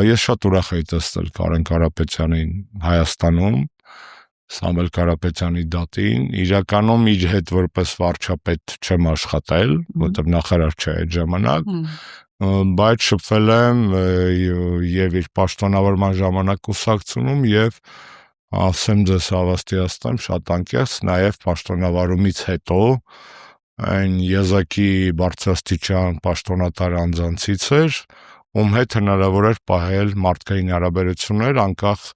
Ես շատ ուրախ էի տեսնել Կարեն Կարապետյանին Հայաստանում, Սամվել Կարապետյանի դատին, իրականում իր հետ որպես վարչապետ չեմ աշխատել, որտեղ նախարար չէ այդ ժամանակ, բայց շփվել եմ եւ իր պաշտոնավորման ժամանակ կուսակցությունում եւ ասեմ ձեզ հավաստիացնեմ շատ անկեղծ, նաեւ պաշտոնավարումից հետո այն եզակի բարձրաստիճան պաշտոնատար անձանցից էր, ում հետ հնարավոր էր պահել մարդկային հարաբերություններ անկախ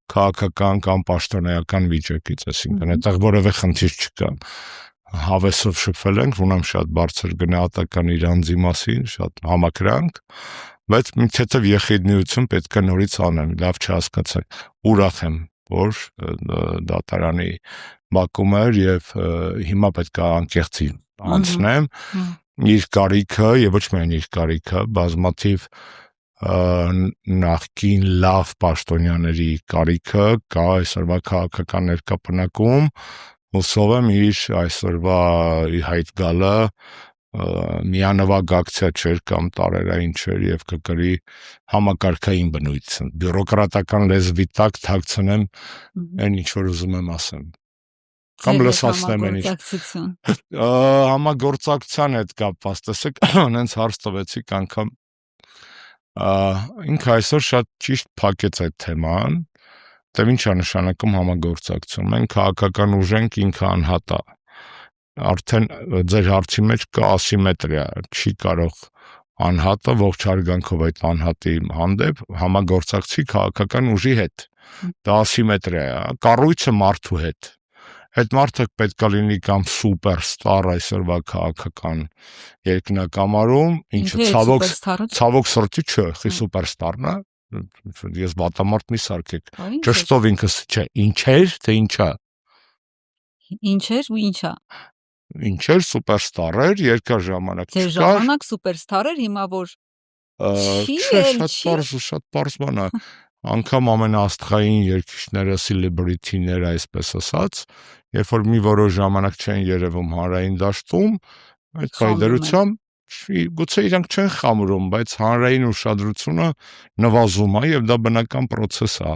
քաղաքական կամ պաշտոնեական վիճակից, այսինքն այդտեղ որևէ խնդիր չկա։ Հավեսով շփվել ենք, ունեմ շատ բարձր գնահատական իր անձի մասին, շատ համակրանք, բայց թեթև եղեգնություն պետք է նորից անեմ, լավ չհասկացեք, ուրախ եմ, որ դատարանի բակում էր եւ հիմա պետք է անկեղծի անցնեմ իր կարիքը եւ ոչ միայն իր կարիքը, բազմաթիվ նախկին լավ պաշտոնյաների կարիքը կա այսօրվա քաղաքական ներկայապնակում, հուսով եմ իր այսօրվա հայտ գալը միանվագ ակցիա չէր կամ տարերային չէր եւ կկրի համակարգային բնույթ, բյուրոկրատական լեզվի տակ թաքցնեմ այն ինչ որ ուզում եմ ասեմ։ Կամ լսացնեմ այն ինչ համագործակցության հետ կապված, տեսեք, հենց հարց տվեցիք անգամ ինքը այսօր շատ ճիշտ փակեց այդ թեման, դե ի՞նչ է նշանակում համագործակցություն։ Մենք քաղաքական ուժ ենք, ինքը անհատ է։ Արդեն ձեր հարցի մեջ կա ասիմետրիա, չի կարող անհատը ողջ հարգանքով այդ անհատի հանդեպ համագործակցի քաղաքական ուժի հետ։ Դա ասիմետրիա է, կառույցը մարդու հետ։ Այդ մարդը պետք է լինի կամ սուպերստար այսօրվա քաղաքական երկնակամարում, ինչը ցավոք սրտի չէ, խի սուպերստարն է, ես վատամարդ մի սարքեք, ճշտով ինքս չէ, ինչ էր, թե ինչա։ Ինչ էր ու ինչա։ Ինչ էր, սուպերստար էր, երկար ժամանակ չկար։ Ձեր ժամանակ սուպերստար էր, հիմա որ շատ պարզ բան է։ Անգամ ամենաաստղային երկիշները, celebrity-ները, այսպես ասած, երբ որ մի որոշ ժամանակ չեն երևում հանրային դաշտում, այդ պայդրությամբ գուցե իրանք չեն խամուրում, բայց հանրային ուշադրությունը նվազում է եւ դա բնական process է։